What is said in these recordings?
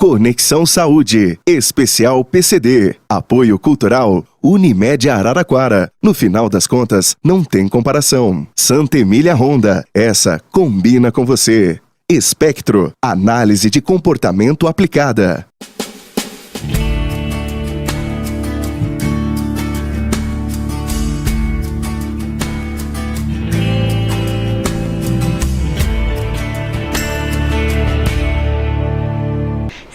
Conexão Saúde, especial PCD, apoio cultural, Unimed Araraquara. No final das contas, não tem comparação. Santa Emília Honda, essa combina com você. Espectro, análise de comportamento aplicada.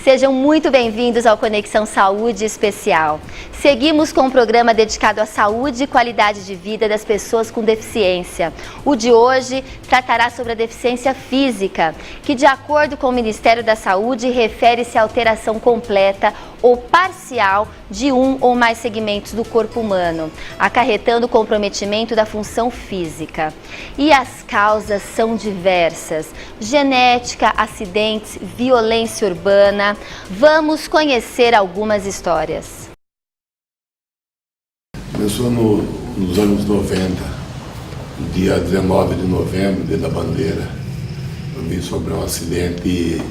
Sejam muito bem-vindos ao Conexão Saúde Especial. Seguimos com um programa dedicado à saúde e qualidade de vida das pessoas com deficiência. O de hoje tratará sobre a deficiência física, que de acordo com o Ministério da Saúde refere-se à alteração completa ou parcial de um ou mais segmentos do corpo humano, acarretando o comprometimento da função física. E as causas são diversas: genética, acidentes, violência urbana. Vamos conhecer algumas histórias. Começou nos anos 90, no dia 19 de novembro, dia da bandeira. Eu vi sobre um acidente,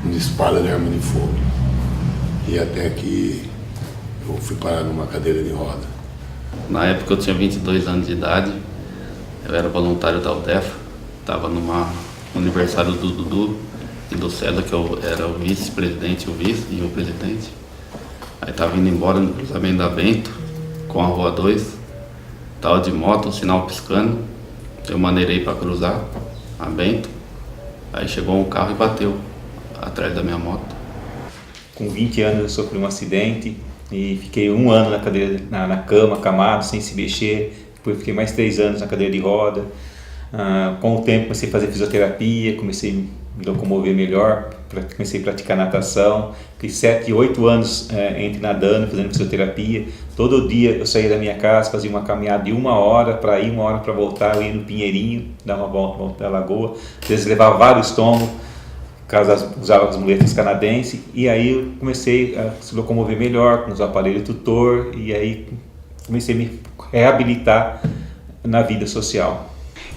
um disparo de arma de fogo. E até que eu fui parar numa cadeira de roda. Na época eu tinha 22 anos de idade, eu era voluntário da UDEFA, estava no aniversário do Dudu e do César, que eu era o vice-presidente, o vice e o presidente. Aí estava indo embora no cruzamento da Bento, com a Rua 2, estava de moto, o sinal piscando, eu maneirei para cruzar a Bento, aí chegou um carro e bateu atrás da minha moto. Com 20 anos eu sofri um acidente e fiquei um ano na cadeira, na cama, acamado, sem se mexer. Depois fiquei mais 3 anos na cadeira de roda. Com o tempo comecei a fazer fisioterapia, comecei a me locomover melhor, comecei a praticar natação. Fiquei 7, 8 anos entre nadando, fazendo fisioterapia. Todo dia eu saía da minha casa, fazia uma caminhada de 1 hora para ir, 1 hora para voltar. Eu ia no Pinheirinho, dar uma volta da lagoa. Às vezes levava vários tombos, caso usava as muletas canadenses, e aí eu comecei a se locomover melhor com os aparelhos tutor, e aí comecei a me reabilitar na vida social.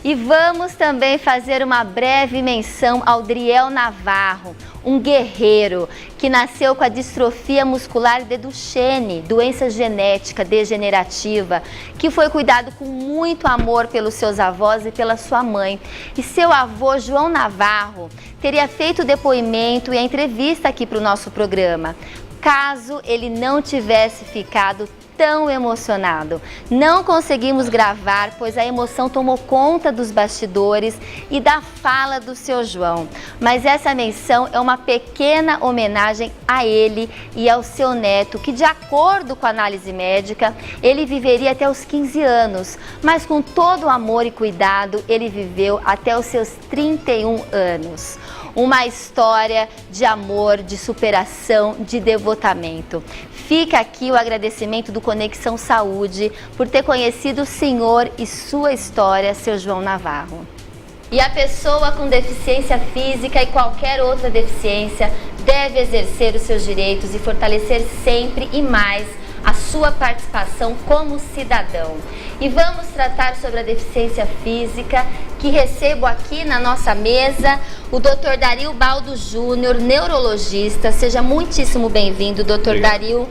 E vamos também fazer uma breve menção ao Driel Navarro, um guerreiro que nasceu com a distrofia muscular de Duchenne, doença genética degenerativa, que foi cuidado com muito amor pelos seus avós e pela sua mãe. E seu avô, João Navarro, teria feito o depoimento e a entrevista aqui para o nosso programa, caso ele não tivesse ficado tão emocionado. Não conseguimos gravar, pois a emoção tomou conta dos bastidores e da fala do seu João. Mas essa menção é uma pequena homenagem a ele e ao seu neto, que de acordo com a análise médica, ele viveria até os 15 anos, mas com todo o amor e cuidado, ele viveu até os seus 31 anos. Uma história de amor, de superação, de devotamento. Fica aqui o agradecimento do Conexão Saúde por ter conhecido o senhor e sua história, seu João Navarro. E a pessoa com deficiência física e qualquer outra deficiência deve exercer os seus direitos e fortalecer sempre e mais a sua participação como cidadão. E vamos tratar sobre a deficiência física, que recebo aqui na nossa mesa o Dr. Dario Baldo Júnior, neurologista. Seja muitíssimo bem-vindo, Dr. Dario.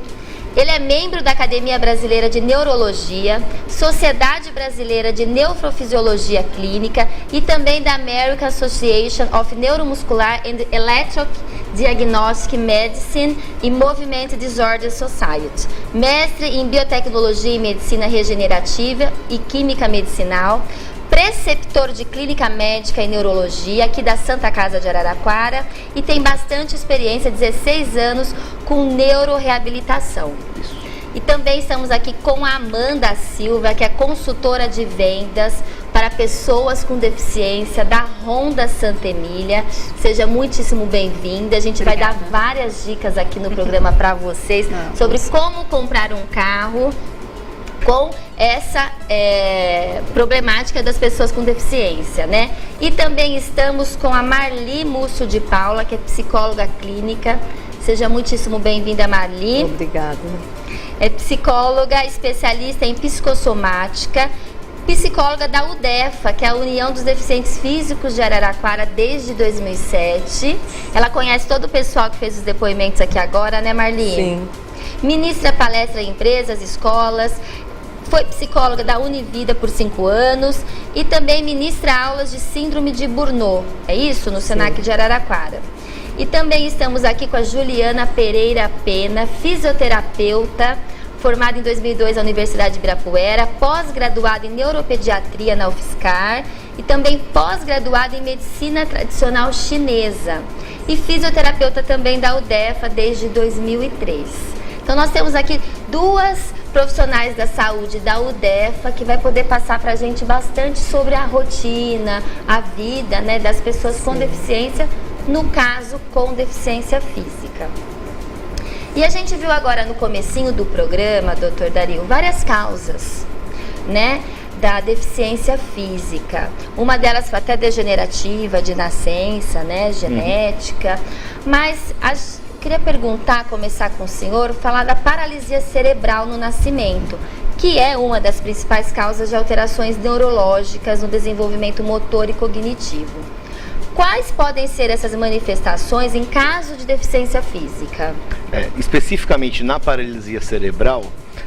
Ele é membro da Academia Brasileira de Neurologia, Sociedade Brasileira de Neurofisiologia Clínica e também da American Association of Neuromuscular and Electrodiagnostic Medicine e Movement Disorder Society. Mestre em Biotecnologia e Medicina Regenerativa e Química Medicinal, preceptor de Clínica Médica e Neurologia aqui da Santa Casa de Araraquara e tem bastante experiência, 16 anos, com neuroreabilitação. E também estamos aqui com a Amanda Silva, que é consultora de vendas para pessoas com deficiência da Honda Santa Emília. Seja muitíssimo bem-vinda. A gente vai dar várias dicas aqui no programa para vocês sobre como comprar um carro com essa problemática das pessoas com deficiência, né? E também estamos com a Marli Múcio de Paula, que é psicóloga clínica. Seja muitíssimo bem-vinda, Marli. Obrigada. É psicóloga, especialista em psicossomática, psicóloga da UDEFA, que é a União dos Deficientes Físicos de Araraquara, desde 2007. Ela conhece todo o pessoal que fez os depoimentos aqui agora, né, Marli? Sim. Ministra palestra em empresas, escolas, foi psicóloga da Univida por 5 anos e também ministra aulas de síndrome de Burnout, é isso? No Senac de Araraquara. E também estamos aqui com a Juliana Pereira Pena, fisioterapeuta, formada em 2002 na Universidade de Ibirapuera, pós-graduada em neuropediatria na UFSCar e também pós-graduada em medicina tradicional chinesa e fisioterapeuta também da UDEFA desde 2003. Então nós temos aqui duas profissionais da saúde da UDEFA que vai poder passar para a gente bastante sobre a rotina, a vida, né, das pessoas com deficiência, no caso com deficiência física. E a gente viu agora no comecinho do programa, doutor Dario, várias causas, né, da deficiência física. Uma delas foi até degenerativa, de nascença, né, genética. Mas queria perguntar, começar com o senhor, falar da paralisia cerebral no nascimento, que é uma das principais causas de alterações neurológicas no desenvolvimento motor e cognitivo. Quais podem ser essas manifestações em caso de deficiência física? Especificamente na paralisia cerebral,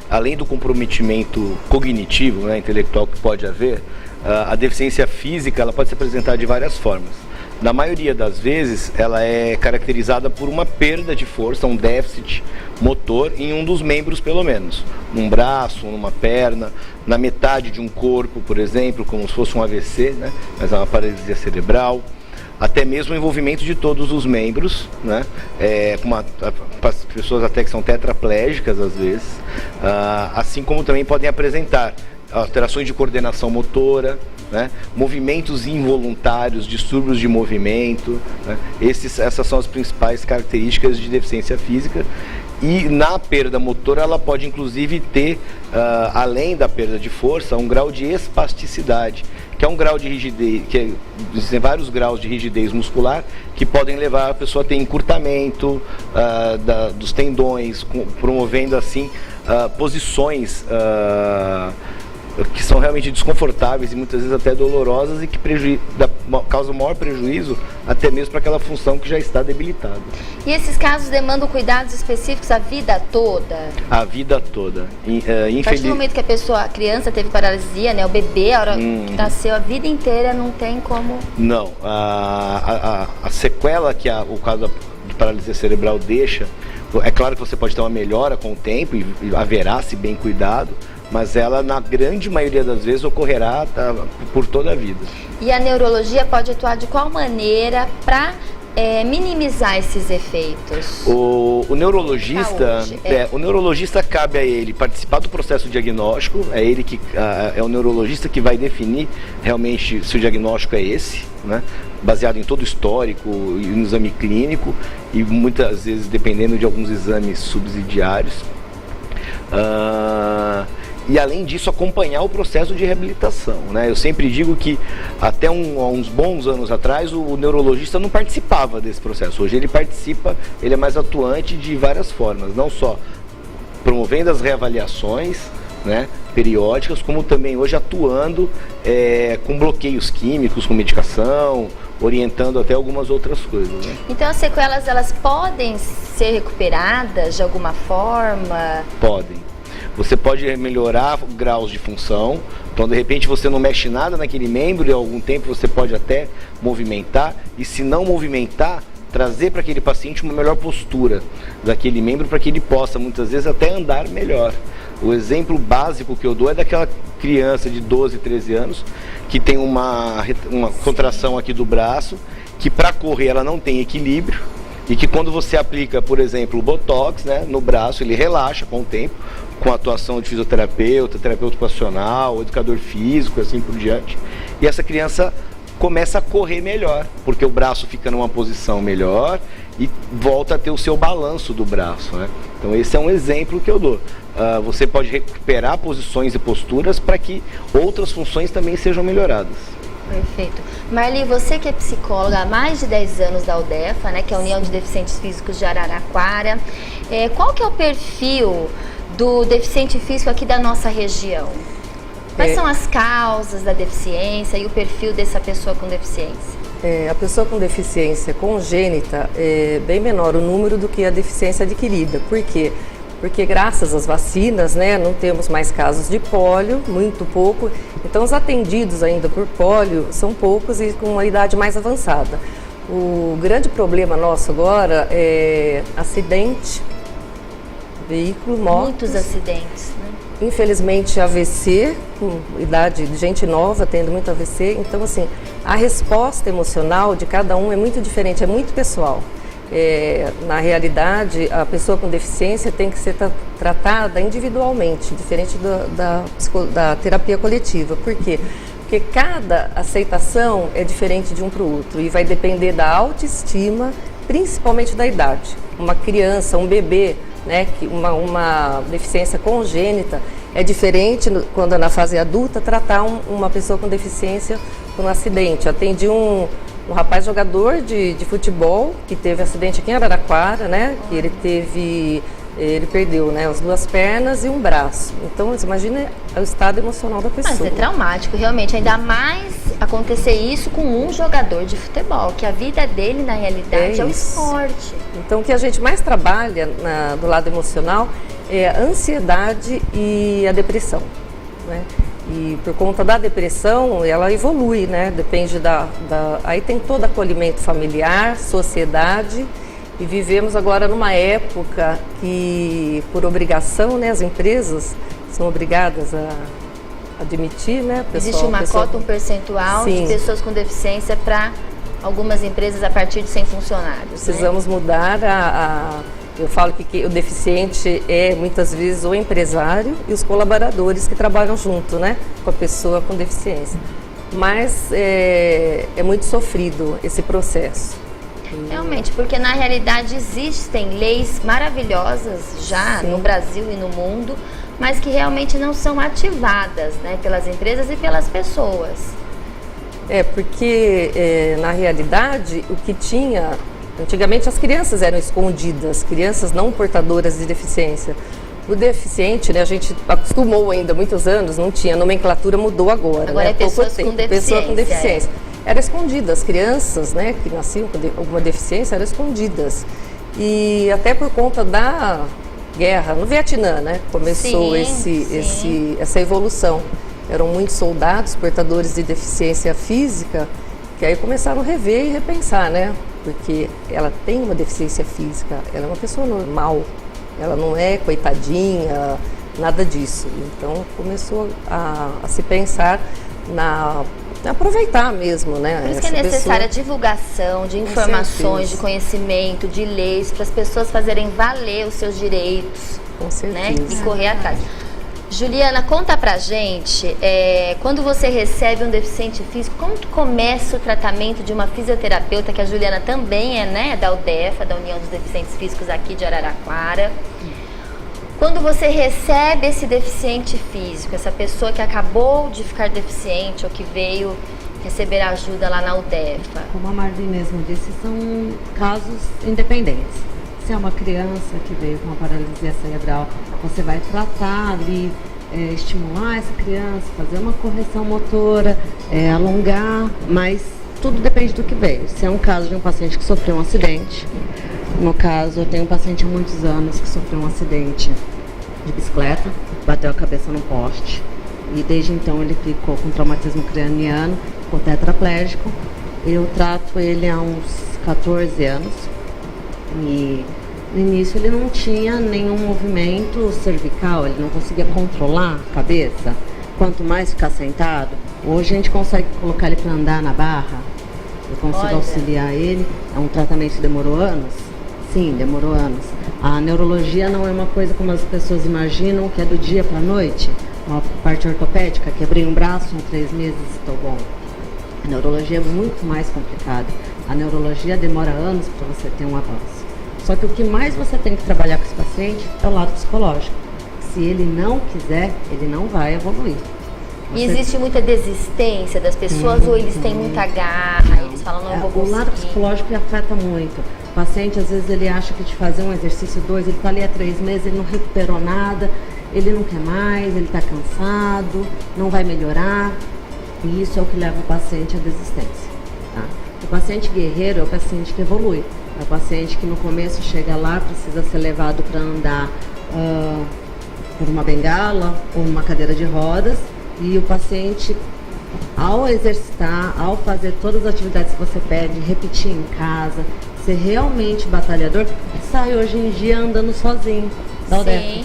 além do comprometimento cognitivo, né, intelectual que pode haver, a deficiência física ela pode se apresentar de várias formas. Na maioria das vezes, ela é caracterizada por uma perda de força, um déficit motor em um dos membros pelo menos. Num braço, numa perna, na metade de um corpo, por exemplo, como se fosse um AVC, né, mas é uma paralisia cerebral. Até mesmo o envolvimento de todos os membros, né? Pessoas até que são tetraplégicas às vezes, assim como também podem apresentar alterações de coordenação motora, né? Movimentos involuntários, distúrbios de movimento, né? Essas são as principais características de deficiência física. E na perda motora ela pode inclusive ter, além da perda de força, um grau de espasticidade, que é um grau de rigidez, existem vários graus de rigidez muscular que podem levar a pessoa a ter encurtamento dos tendões, promovendo assim posições que são realmente desconfortáveis e muitas vezes até dolorosas e que causam maior prejuízo até mesmo para aquela função que já está debilitada. E esses casos demandam cuidados específicos a vida toda? A vida toda. A partir do momento que a criança teve paralisia, né, o bebê, a hora que nasceu, a vida inteira não tem como... Não, a sequela que o caso de paralisia cerebral deixa, é claro que você pode ter uma melhora com o tempo e haverá, se bem cuidado, mas ela, na grande maioria das vezes, ocorrerá por toda a vida. E a neurologia pode atuar de qual maneira para minimizar esses efeitos? O neurologista cabe a ele participar do processo diagnóstico, é o neurologista que vai definir realmente se o diagnóstico é esse, né? Baseado em todo o histórico e no exame clínico e muitas vezes dependendo de alguns exames subsidiários. E além disso acompanhar o processo de reabilitação, né? Eu sempre digo que até uns bons anos atrás o neurologista não participava desse processo. Hoje ele participa, ele é mais atuante de várias formas, não só promovendo as reavaliações, né, periódicas, como também hoje atuando com bloqueios químicos, com medicação, orientando até algumas outras coisas, né? Então as sequelas elas podem ser recuperadas de alguma forma? Podem. Você pode melhorar graus de função, então de repente você não mexe nada naquele membro e há algum tempo você pode até movimentar, e se não movimentar, trazer para aquele paciente uma melhor postura daquele membro para que ele possa muitas vezes até andar melhor. O exemplo básico que eu dou é daquela criança de 12, 13 anos que tem uma contração aqui do braço, que para correr ela não tem equilíbrio, e que quando você aplica, por exemplo, o Botox, né, no braço, ele relaxa com o tempo, com a atuação de fisioterapeuta, terapeuta ocupacional, educador físico, assim por diante. E essa criança começa a correr melhor, porque o braço fica numa posição melhor e volta a ter o seu balanço do braço, né? Então esse é um exemplo que eu dou. Você pode recuperar posições e posturas para que outras funções também sejam melhoradas. Perfeito. Marli, você que é psicóloga há mais de 10 anos da UDEFA, né, que é a União de Deficientes Físicos de Araraquara, qual que é o perfil do deficiente físico aqui da nossa região? Quais são as causas da deficiência e o perfil dessa pessoa com deficiência? A pessoa com deficiência congênita é bem menor o número do que a deficiência adquirida. Por quê? Porque graças às vacinas, né, não temos mais casos de pólio, muito pouco. Então os atendidos ainda por pólio são poucos e com uma idade mais avançada. O grande problema nosso agora é acidente, veículo, moto. Muitos acidentes, né? Infelizmente AVC, com idade de gente nova tendo muito AVC. Então assim, a resposta emocional de cada um é muito diferente, é muito pessoal. Na realidade, a pessoa com deficiência tem que ser tratada individualmente, diferente da terapia coletiva. Por quê? Porque cada aceitação é diferente de um para o outro e vai depender da autoestima, principalmente da idade. Uma criança, um bebê, né, que uma deficiência congênita é diferente quando na fase adulta tratar uma pessoa com deficiência por um acidente. Atendi um rapaz jogador de futebol que teve acidente aqui em Araraquara, né? Que ele perdeu, né, as 2 pernas e um braço. Então, você imagina o estado emocional da pessoa. Mas é traumático, realmente. Ainda mais acontecer isso com um jogador de futebol, que a vida dele, na realidade, é o esporte. Então, o que a gente mais trabalha do lado emocional é a ansiedade e a depressão, né? E por conta da depressão, ela evolui, né? Depende aí tem todo acolhimento familiar, sociedade, e vivemos agora numa época que, por obrigação, né, as empresas são obrigadas a admitir, né? Existe uma cota, um percentual de pessoas com deficiência para algumas empresas a partir de 100 funcionários. Precisamos mudar eu falo que o deficiente é muitas vezes o empresário e os colaboradores que trabalham junto, né, com a pessoa com deficiência. Mas é muito sofrido esse processo. Realmente, porque na realidade existem leis maravilhosas já no Brasil e no mundo, mas que realmente não são ativadas, né, pelas empresas e pelas pessoas. Porque na realidade o que tinha... Antigamente as crianças eram escondidas, crianças não portadoras de deficiência. O deficiente, né, a gente acostumou ainda muitos anos, não tinha, a nomenclatura mudou agora. Agora, né? Pessoa com deficiência. Era escondida, as crianças, né, que nasciam com alguma deficiência eram escondidas. E até por conta da guerra no Vietnã, né, começou essa evolução. Eram muitos soldados portadores de deficiência física que aí começaram a rever e repensar, né? Porque ela tem uma deficiência física, ela é uma pessoa normal, ela não é coitadinha, nada disso. Então começou a se pensar aproveitar mesmo, né? Por isso que é necessária a divulgação de informações, de conhecimento, de leis, para as pessoas fazerem valer os seus direitos. Com certeza. Né? E correr atrás. Juliana, conta pra gente, quando você recebe um deficiente físico, como que começa o tratamento de uma fisioterapeuta, que a Juliana também é, né, da UDEFA, da União dos Deficientes Físicos aqui de Araraquara. Quando você recebe esse deficiente físico, essa pessoa que acabou de ficar deficiente ou que veio receber ajuda lá na UDEFA? Como a Marli mesmo disse, são casos independentes. Se é uma criança que veio com uma paralisia cerebral, você vai tratar ali, estimular essa criança, fazer uma correção motora, alongar, mas tudo depende do que veio. Se é um caso de um paciente que sofreu um acidente, no caso eu tenho um paciente há muitos anos que sofreu um acidente de bicicleta, bateu a cabeça no poste e desde então ele ficou com traumatismo craniano, ficou tetraplégico. Eu trato ele há uns 14 anos. E no início ele não tinha nenhum movimento cervical, ele não conseguia controlar a cabeça. Quanto mais ficar sentado, hoje a gente consegue colocar ele para andar na barra, eu consigo auxiliar ele. É um tratamento que demorou anos? Sim, demorou anos. A neurologia não é uma coisa como as pessoas imaginam, que é do dia para a noite. Uma parte ortopédica, quebrei um braço em 3 meses, estou bom. A neurologia é muito mais complicada. A neurologia demora anos para você ter um avanço. Só que o que mais você tem que trabalhar com esse paciente é o lado psicológico. Se ele não quiser, ele não vai evoluir. E existe muita desistência das pessoas ou eles têm muita garra, eles falam, não, eu vou conseguir? O lado psicológico afeta muito. paciente, às vezes, ele acha que de fazer um exercício 2, ele está ali há 3 meses, ele não recuperou nada, ele não quer mais, ele está cansado, não vai melhorar. E isso é o que leva o paciente à desistência. Tá? O paciente guerreiro é o paciente que evolui. É o paciente que no começo chega lá, precisa ser levado para andar por uma bengala ou uma cadeira de rodas, e o paciente, ao exercitar, ao fazer todas as atividades que você pede, repetir em casa, ser realmente batalhador, sai hoje em dia andando sozinho. Sim.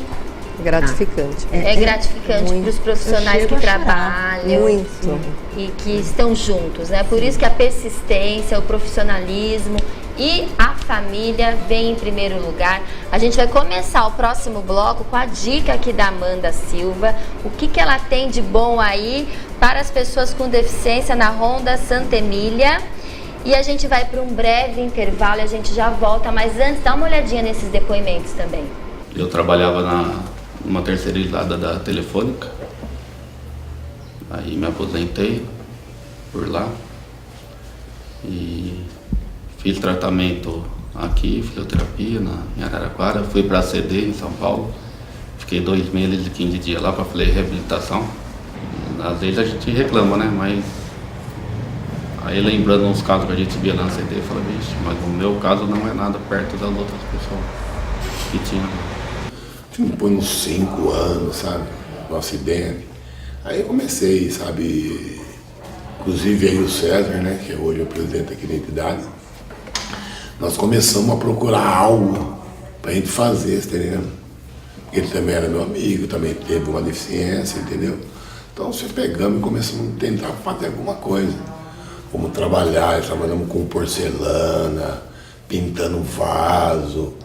Gratificante. É gratificante para os profissionais que trabalham muito e que estão juntos, né? Por isso que a persistência, o profissionalismo e a família vem em primeiro lugar. A gente vai começar o próximo bloco com a dica aqui da Amanda Silva. O que ela tem de bom aí para as pessoas com deficiência na Ronda Santa Emília. E a gente vai para um breve intervalo e a gente já volta. Mas antes, dá uma olhadinha nesses depoimentos também. Eu trabalhava numa terceirizada da Telefônica. Aí me aposentei por lá. E fiz tratamento aqui, fisioterapia em Araraquara. Fui para a CD em São Paulo. Fiquei 2 meses e 15 dias lá para fazer reabilitação. Às vezes a gente reclama, né? Mas aí lembrando uns casos que a gente via na CD, eu falei, vixe, mas o meu caso não é nada perto das outras pessoas que tinham. Depois uns 5 anos, sabe, no acidente. Aí eu comecei, sabe, inclusive aí o César, né, que hoje é o presidente aqui da entidade, nós começamos a procurar algo pra gente fazer, entendeu? Ele também era meu amigo, também teve uma deficiência, entendeu? Então nós pegamos e começamos a tentar fazer alguma coisa. Fomos trabalhar, trabalhamos com porcelana, pintando vaso,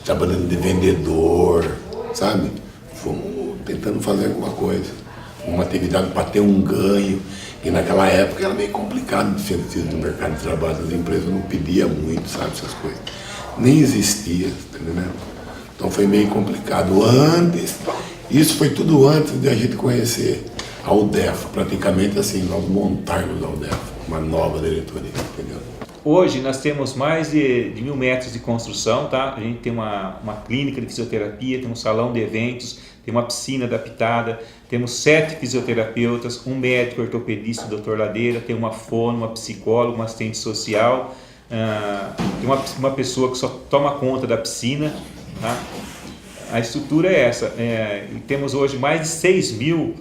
trabalhando de vendedor, sabe? Fomos tentando fazer alguma coisa, uma atividade para ter um ganho. E naquela época era meio complicado de ser no mercado de trabalho, as empresas não pediam muito, sabe, essas coisas. Nem existia, tá entendendo? Então foi meio complicado. Isso foi tudo antes de a gente conhecer a UDEFA, praticamente assim, nós montarmos a UDEFA, uma nova diretoria, entendeu? Hoje nós temos mais de 1.000 metros de construção, tá? A gente tem uma clínica de fisioterapia, tem um salão de eventos, tem uma piscina adaptada, temos 7 fisioterapeutas, um médico ortopedista, o Dr. Ladeira, tem uma fono, uma psicóloga, uma assistente social, tem uma pessoa que só toma conta da piscina, tá? A estrutura é essa, e temos hoje mais de 6.000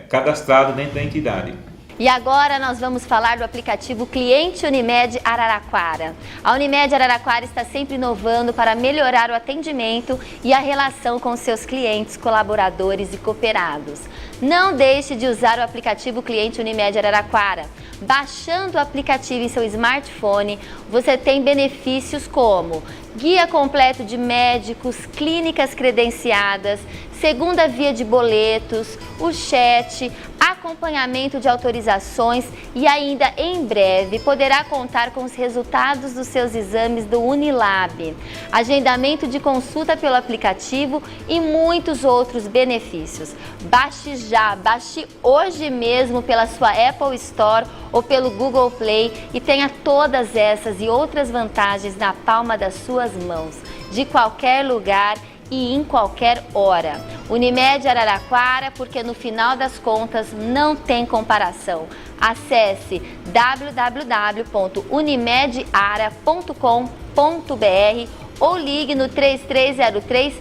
cadastrados dentro da entidade. E agora nós vamos falar do aplicativo Cliente Unimed Araraquara. A Unimed Araraquara está sempre inovando para melhorar o atendimento e a relação com seus clientes, colaboradores e cooperados. Não deixe de usar o aplicativo Cliente Unimed Araraquara. Baixando o aplicativo em seu smartphone, você tem benefícios como guia completo de médicos, clínicas credenciadas, segunda via de boletos, o chat, acompanhamento de autorizações e ainda em breve poderá contar com os resultados dos seus exames do Unilab, agendamento de consulta pelo aplicativo e muitos outros benefícios. Baixe já, baixe hoje mesmo pela sua Apple Store ou pelo Google Play e tenha todas essas e outras vantagens na palma das suas mãos, de qualquer lugar e em qualquer hora. Unimed Araraquara, porque no final das contas não tem comparação. Acesse www.unimedara.com.br ou ligue no 3303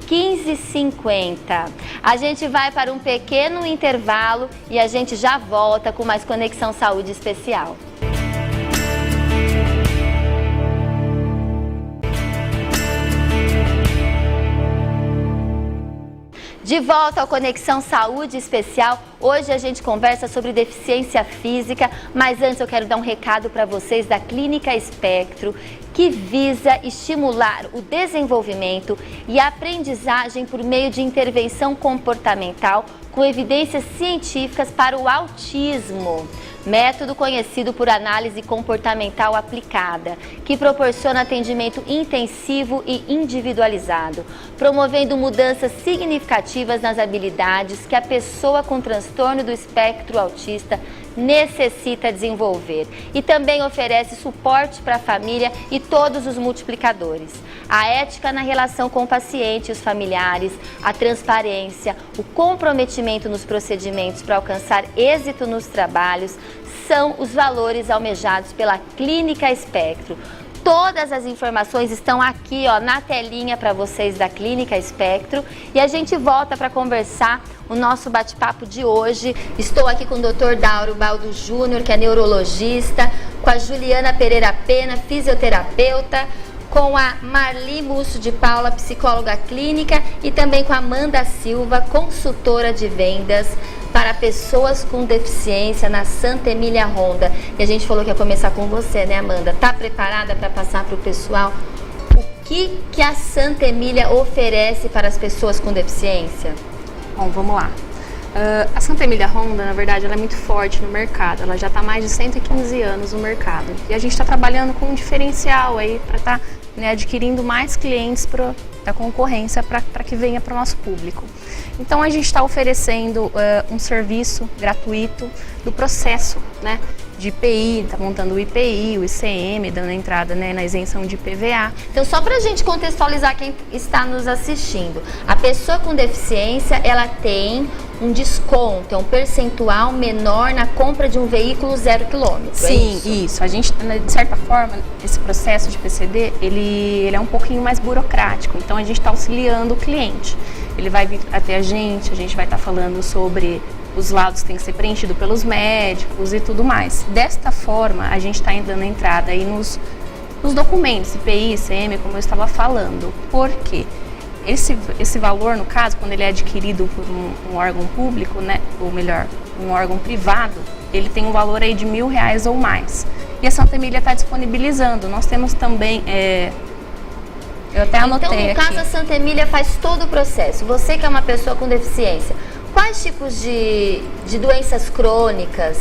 1550. A gente vai para um pequeno intervalo e a gente já volta com mais Conexão Saúde Especial. De volta ao Conexão Saúde Especial, hoje a gente conversa sobre deficiência física, mas antes eu quero dar um recado para vocês da Clínica Espectro, que visa estimular o desenvolvimento e a aprendizagem por meio de intervenção comportamental com evidências científicas para o autismo. Método conhecido por análise comportamental aplicada, que proporciona atendimento intensivo e individualizado, promovendo mudanças significativas nas habilidades que a pessoa com transtorno do espectro autista necessita desenvolver. E também oferece suporte para a família e todos os multiplicadores. A ética na relação com o paciente e os familiares, a transparência, o comprometimento nos procedimentos para alcançar êxito nos trabalhos são os valores almejados pela Clínica Espectro. Todas as informações estão aqui, ó, na telinha para vocês da Clínica Espectro. E a gente volta para conversar o nosso bate-papo de hoje. Estou aqui com o Dr. Dauro Baldo Júnior, que é neurologista, com a Juliana Pereira Pena, fisioterapeuta, com a Marli Musso de Paula, psicóloga clínica, e também com a Amanda Silva, consultora de vendas para pessoas com deficiência na Santa Emília Honda. E a gente falou que ia começar com você, né, Amanda? Tá preparada para passar para o pessoal o que a Santa Emília oferece para as pessoas com deficiência? Bom, vamos lá. A Santa Emília Honda, na verdade, ela é muito forte no mercado. Ela já está há mais de 115 anos no mercado. E a gente está trabalhando com um diferencial aí para estar adquirindo mais clientes da concorrência para que venha para o nosso público. Então a gente está oferecendo um serviço gratuito do processo, né, de IPI, está montando o IPI, o ICM, dando entrada, né, na isenção de IPVA. Então, só para a gente contextualizar quem está nos assistindo, a pessoa com deficiência, ela tem um desconto, é um percentual menor na compra de um veículo 0 km. Sim, isso. A gente, de certa forma, esse processo de PCD, ele é um pouquinho mais burocrático. Então, a gente está auxiliando o cliente. Ele vai vir até a gente vai estar falando sobre os laudos que tem que ser preenchido pelos médicos e tudo mais. Desta forma, a gente está dando entrada aí nos documentos, IPI, ICM, como eu estava falando. Por quê? Esse valor, no caso, quando ele é adquirido por um órgão público, né, ou melhor, um órgão privado, ele tem um valor aí de R$1.000 ou mais. E a Santa Emília está disponibilizando. Nós temos também, eu até anotei aqui. Então, no caso, a Santa Emília faz todo o processo. Você que é uma pessoa com deficiência, quais tipos de doenças crônicas,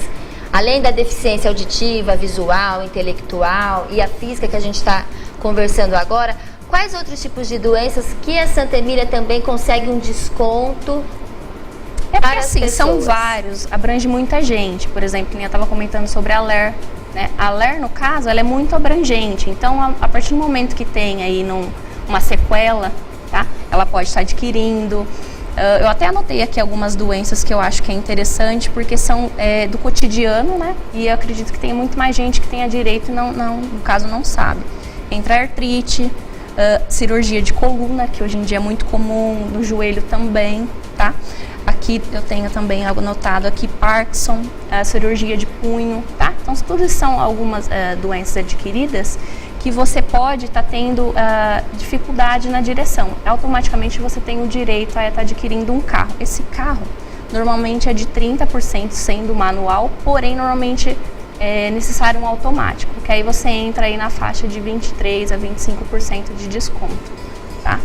além da deficiência auditiva, visual, intelectual e a física que a gente está conversando agora, quais outros tipos de doenças que a Santa Emília também consegue um desconto? É porque assim, são vários, abrange muita gente. Por exemplo, eu estava comentando sobre a LER, né? A LER, no caso, ela é muito abrangente. Então, a partir do momento que tem aí uma sequela, tá? Ela pode estar adquirindo. Eu até anotei aqui algumas doenças que eu acho que é interessante, porque são do cotidiano, né? E eu acredito que tem muito mais gente que tenha direito e no caso não sabe. Entra a artrite, cirurgia de coluna, que hoje em dia é muito comum, no joelho também, tá? Aqui eu tenho também anotado aqui Parkinson, cirurgia de punho, tá? Então, tudo são algumas doenças adquiridas que você pode estar tendo dificuldade na direção. Automaticamente você tem o direito a estar adquirindo um carro. Esse carro normalmente é de 30% sendo manual, porém normalmente é necessário um automático, que aí você entra aí na faixa de 23% a 25% de desconto, tá?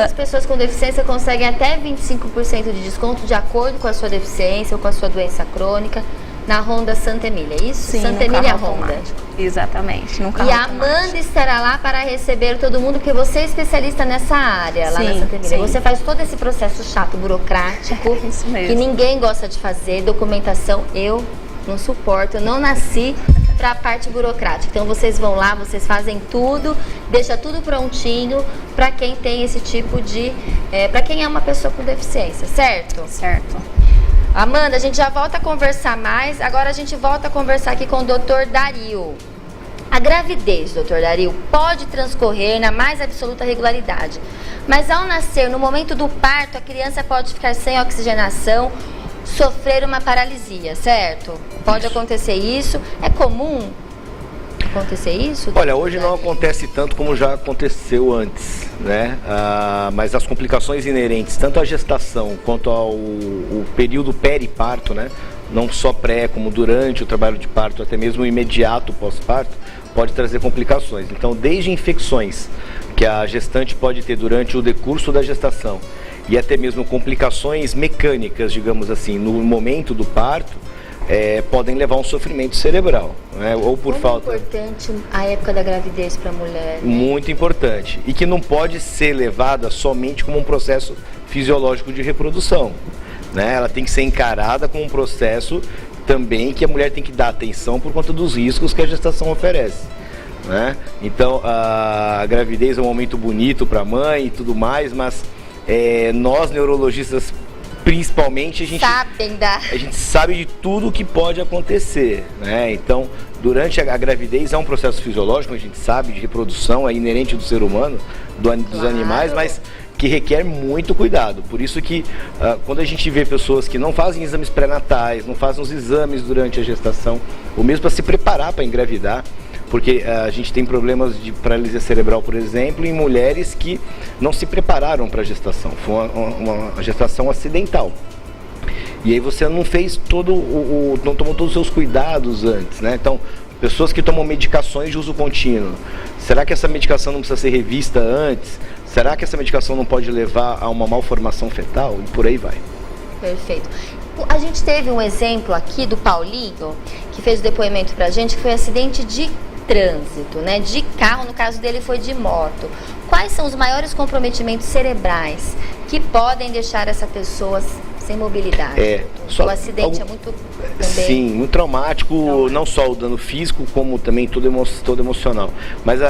As pessoas com deficiência conseguem até 25% de desconto de acordo com a sua deficiência ou com a sua doença crônica na Honda Santa Emília, é isso? Sim, Santa Emília Honda. Exatamente, no carro E a Amanda estará lá para receber todo mundo, porque você é especialista nessa área, lá na Santa Emília. Sim. Você faz todo esse processo chato, burocrático, Isso mesmo. que ninguém gosta de fazer, documentação, eu não suporto, eu não nasci para a parte burocrática. Então vocês vão lá, vocês fazem tudo, deixa tudo prontinho para quem tem esse tipo de... para quem é uma pessoa com deficiência, certo? Certo. Amanda, a gente já volta a conversar mais, agora a gente volta a conversar aqui com o Dr. Dario. A gravidez, Dr. Dario, pode transcorrer na mais absoluta regularidade, mas ao nascer, no momento do parto, a criança pode ficar sem oxigenação, sofrer uma paralisia, certo? Pode acontecer isso. É comum acontecer isso? Olha, hoje não acontece tanto como já aconteceu antes, né? Mas as complicações inerentes, tanto à gestação quanto ao período periparto, né? Não só pré, como durante o trabalho de parto, até mesmo o imediato pós-parto, pode trazer complicações. Então, desde infecções que a gestante pode ter durante o decurso da gestação e até mesmo complicações mecânicas, digamos assim, no momento do parto, podem levar a um sofrimento cerebral, né? Ou por falta... importante a época da gravidez para a mulher, né? Muito importante. E que não pode ser levada somente como um processo fisiológico de reprodução, né? Ela tem que ser encarada como um processo também que a mulher tem que dar atenção por conta dos riscos que a gestação oferece, né? Então, a gravidez é um momento bonito para a mãe e tudo mais, mas nós neurologistas, principalmente, a gente sabe de tudo o que pode acontecer, né? Então, durante a gravidez é um processo fisiológico, a gente sabe, de reprodução, é inerente do ser humano, dos animais, mas que requer muito cuidado. Por isso que quando a gente vê pessoas que não fazem exames pré-natais, não fazem os exames durante a gestação, ou mesmo para se preparar para engravidar, porque a gente tem problemas de paralisia cerebral, por exemplo, em mulheres que não se prepararam para a gestação. Foi uma gestação acidental. E aí você não fez não tomou todos os seus cuidados antes, né? Então, pessoas que tomam medicações de uso contínuo, será que essa medicação não precisa ser revista antes? Será que essa medicação não pode levar a uma malformação fetal? E por aí vai. Perfeito. A gente teve um exemplo aqui do Paulinho, que fez o depoimento pra gente, que foi acidente de trânsito, né? De carro, no caso dele foi de moto. Quais são os maiores comprometimentos cerebrais que podem deixar essa pessoa sem mobilidade? O acidente é muito também... Sim, muito traumático, não só o dano físico, como também todo emocional. Mas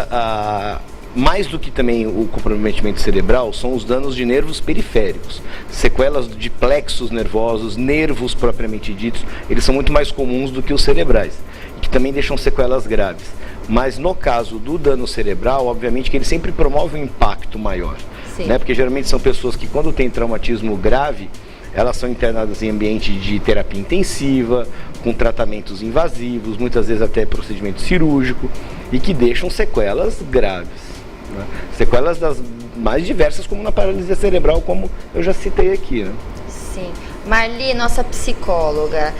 mais do que também o comprometimento cerebral, são os danos de nervos periféricos. Sequelas de plexos nervosos, nervos propriamente ditos, eles são muito mais comuns do que os cerebrais, que também deixam sequelas graves. Mas no caso do dano cerebral, obviamente que ele sempre promove um impacto maior, né? Porque geralmente são pessoas que, quando tem traumatismo grave, elas são internadas em ambiente de terapia intensiva, com tratamentos invasivos, muitas vezes até procedimento cirúrgico, e que deixam sequelas graves, né? Sequelas das mais diversas, como na paralisia cerebral, como eu já citei aqui, né? Sim. Marli, nossa psicóloga,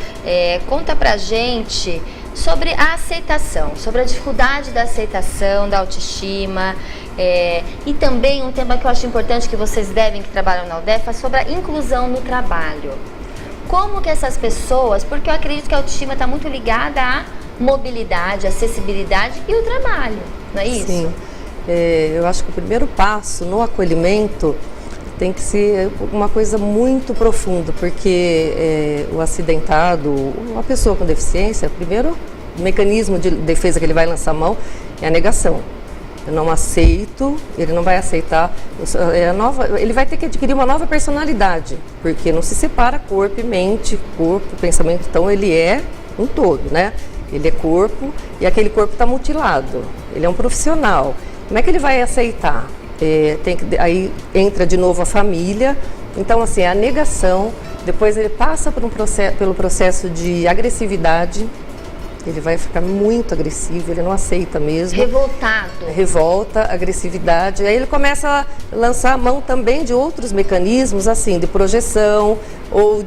conta pra gente sobre a aceitação, sobre a dificuldade da aceitação, da autoestima, e também um tema que eu acho importante que vocês que trabalham na UDEF, é sobre a inclusão no trabalho. Como que essas pessoas, porque eu acredito que a autoestima está muito ligada à mobilidade, acessibilidade e o trabalho, não é isso? Sim, eu acho que o primeiro passo no acolhimento tem que ser uma coisa muito profunda, porque o acidentado, uma pessoa com deficiência, o primeiro mecanismo de defesa que ele vai lançar a mão é a negação. Eu não aceito, ele não vai aceitar, ele vai ter que adquirir uma nova personalidade, porque não se separa corpo e mente, corpo, pensamento, então ele é um todo, né? Ele é corpo e aquele corpo está mutilado, ele é um profissional. Como é que ele vai aceitar? Aí entra de novo a família, então assim, a negação, depois ele passa pelo processo de agressividade, ele vai ficar muito agressivo, ele não aceita mesmo. Revoltado. Revolta, agressividade, aí ele começa a lançar a mão também de outros mecanismos, assim, de projeção, ou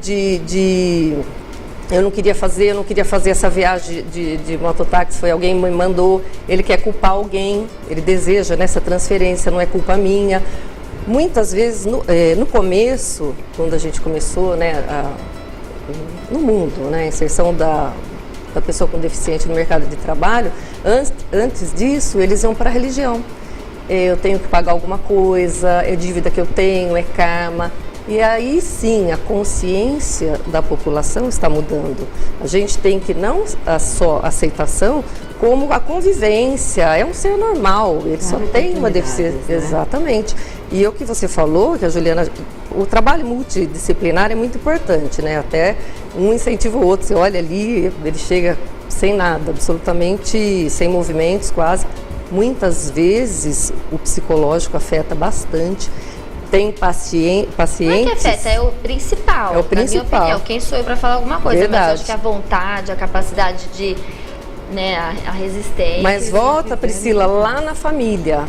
eu não queria fazer essa viagem de mototáxi, foi alguém me mandou, ele quer culpar alguém, ele deseja nessa transferência, não é culpa minha. Muitas vezes, no começo, quando a gente começou, né, no mundo, né, a inserção da pessoa com deficiente no mercado de trabalho, antes disso, eles iam para a religião. Eu tenho que pagar alguma coisa, é dívida que eu tenho, é karma. E aí sim, a consciência da população está mudando. A gente tem que não só a aceitação, como a convivência. É um ser normal, ele só tem uma deficiência. Né? Exatamente. E o que você falou, que a Juliana, o trabalho multidisciplinar é muito importante, né? Até um incentiva o outro. Você olha ali, ele chega sem nada, absolutamente sem movimentos quase. Muitas vezes o psicológico afeta bastante. Tem pacientes... Não é que afeta, é o principal. É o principal. Na minha opinião, quem sou eu para falar alguma coisa? Verdade. Mas eu acho que a vontade, a capacidade de... né, a resistência... Mas volta, Priscila, lá na família,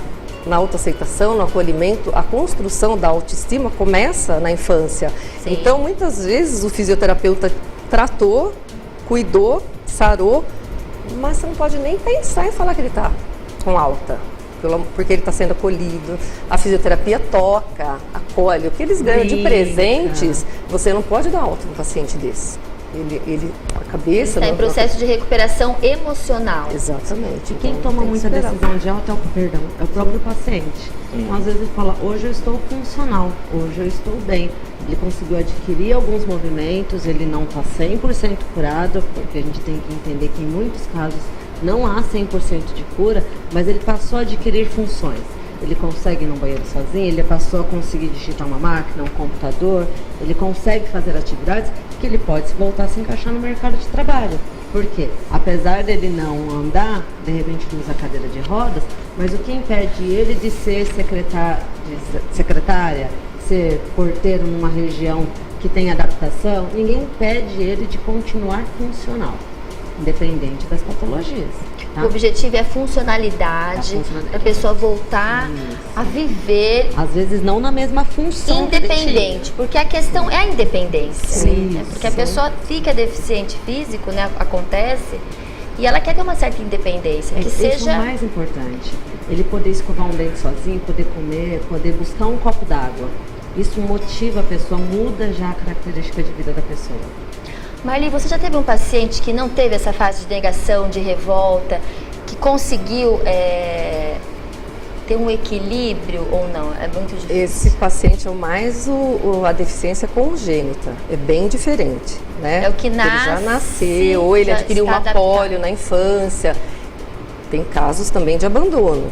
na autoaceitação, no acolhimento, a construção da autoestima começa na infância. Sim. Então, muitas vezes, o fisioterapeuta tratou, cuidou, sarou, mas você não pode nem pensar em falar que ele está com alta. Porque ele está sendo acolhido, a fisioterapia toca, acolhe, o que eles ganham de presentes, você não pode dar alta num paciente desse. A cabeça... Está em processo de recuperação emocional. Exatamente. E quem Então, toma tem que muita esperar. decisão de perdão, é o próprio paciente. Então, às vezes ele fala, hoje eu estou funcional, hoje eu estou bem. Ele conseguiu adquirir alguns movimentos, ele não está 100% curado, porque a gente tem que entender que em muitos casos não há 100% de cura, mas ele passou a adquirir funções. Ele consegue ir no banheiro sozinho, ele passou a conseguir digitar uma máquina, um computador, ele consegue fazer atividades que ele pode voltar a se encaixar no mercado de trabalho. Por quê? Apesar dele não andar, de repente ele usa cadeira de rodas, mas o que impede ele de ser secretária, ser porteiro numa região que tem adaptação, ninguém impede ele de continuar funcional, independente das patologias. Tá? O objetivo é a funcionalidade, a pessoa voltar a viver. Às vezes não na mesma função. Independente, porque a questão é a independência. Sim, Né? Porque a pessoa fica deficiente físico, né? Acontece, e ela quer ter uma certa independência, que Isso seja... é o mais importante. Ele poder escovar um dente sozinho, poder comer, poder buscar um copo d'água. Isso motiva a pessoa, muda já a característica de vida da pessoa. Marli, você já teve um paciente que não teve essa fase de negação, de revolta, que conseguiu ter um equilíbrio ou não? É muito difícil. Esse paciente é mais a deficiência congênita, é bem diferente, né? É o que nasce, ele já nasceu, ou ele já adquiriu está uma pólio na infância. Tem casos também de abandono.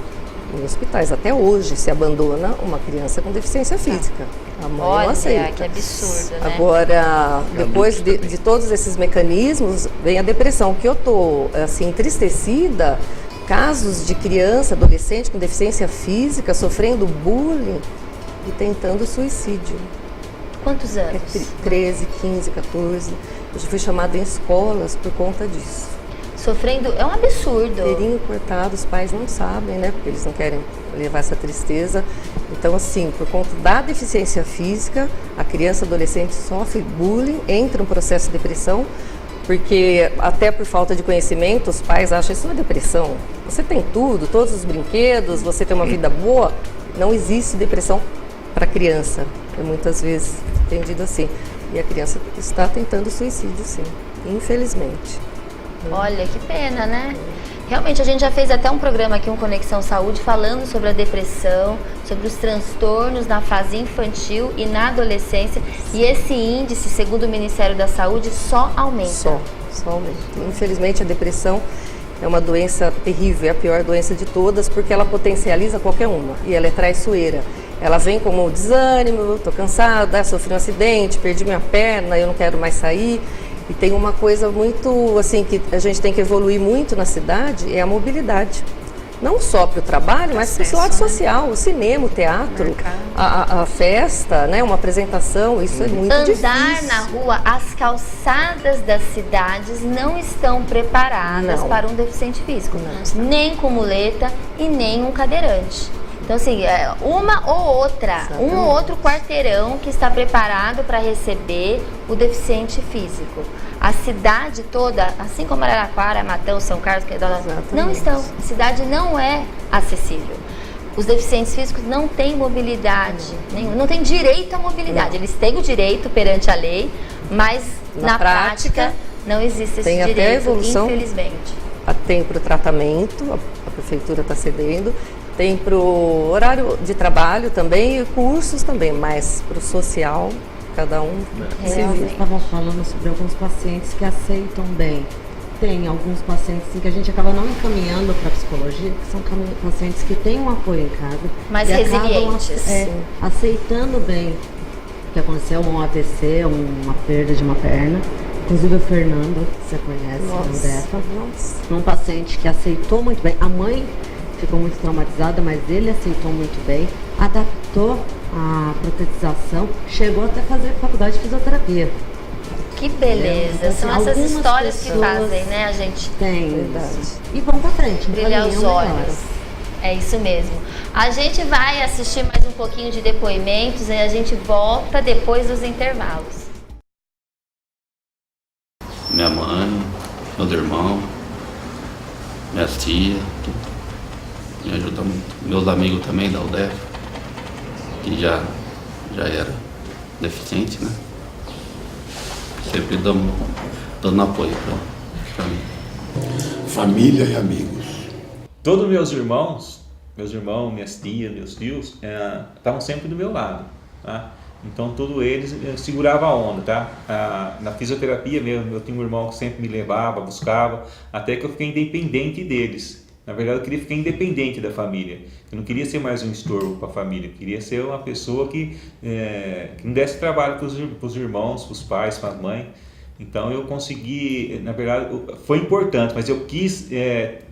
Em hospitais, até hoje, se abandona uma criança com deficiência física. A mãe não aceita. Que absurdo, né? Agora, depois de todos esses mecanismos, vem a depressão, que eu tô, assim, entristecida. Casos de criança, adolescente com deficiência física, sofrendo bullying e tentando suicídio. Quantos anos? 13, 15, 14. Eu já fui chamada em escolas por conta disso. Sofrendo, é um absurdo. Inteirinho cortado, os pais não sabem, né? Porque eles não querem levar essa tristeza. Então, assim, por conta da deficiência física, a criança, adolescente sofre bullying, entra no processo de depressão, porque até por falta de conhecimento, os pais acham isso uma depressão. Você tem tudo, todos os brinquedos, você tem uma vida boa, não existe depressão para criança. É muitas vezes entendido assim. E a criança está tentando suicídio, sim, infelizmente. Olha, que pena, né? Realmente, a gente já fez até um programa aqui, um Conexão Saúde, falando sobre a depressão, sobre os transtornos na fase infantil e na adolescência. E esse índice, segundo o Ministério da Saúde, só aumenta. Só aumenta. Infelizmente, a depressão é uma doença terrível, é a pior doença de todas, porque ela potencializa qualquer uma. E ela é traiçoeira. Ela vem como desânimo, estou cansada, sofri um acidente, perdi minha perna, eu não quero mais sair. E tem uma coisa muito, assim, que a gente tem que evoluir muito na cidade, é a mobilidade. Não só para o trabalho, mas para o lado social, o cinema, o teatro, a festa, né, uma apresentação, isso é muito difícil. Andar na rua, as calçadas das cidades não estão preparadas para um deficiente físico. Nem com muleta e nem um cadeirante. Então, assim, uma ou outra, Exatamente. um ou outro quarteirão que está preparado para receber o deficiente físico. A cidade toda, assim como Araraquara, Matão, São Carlos, não estão. A cidade não é acessível. Os deficientes físicos não têm mobilidade, não têm direito à mobilidade. Eles têm o direito perante a lei, mas na prática não existe esse tem direito, até evolução, infelizmente. Tem para o tratamento, a prefeitura está cedendo. Tem para o horário de trabalho também e cursos também, mas para o social, cada um se Vocês vira. estavam falando sobre alguns pacientes que aceitam bem. Tem alguns pacientes assim, que a gente acaba não encaminhando para psicologia, que são pacientes que têm um apoio em casa. Mais e resilientes. Aceitando bem o que aconteceu, um AVC, uma perda de uma perna. Inclusive o Fernando, que você conhece, um paciente que aceitou muito bem. A mãe ficou muito traumatizada, mas ele aceitou muito bem, adaptou a protetização, chegou até a fazer faculdade de fisioterapia. Que beleza, Então, são assim, essas histórias que pessoas fazem, né, a gente tem e vão pra frente, brilhar os olhos. É isso mesmo. A gente vai assistir mais um pouquinho de depoimentos e a gente volta depois dos intervalos. Minha mãe, meus irmãos, minhas tias, tudo. Me ajuda muito. Meus amigos também da UDEF, que já era deficiente, né? sempre dando apoio para mim. Família e amigos. Todos meus irmãos, minhas tias, meus tios, estavam sempre do meu lado, tá? Então todos eles seguravam a onda, tá? Na fisioterapia mesmo, eu tinha um irmão que sempre me levava, buscava, até que eu fiquei independente deles. Na verdade, eu queria ficar independente da família. Eu não queria ser mais um estorvo para a família. Eu queria ser uma pessoa que não desse trabalho para os irmãos, para os pais, para a mãe. Então eu consegui, na verdade, foi importante, mas eu quis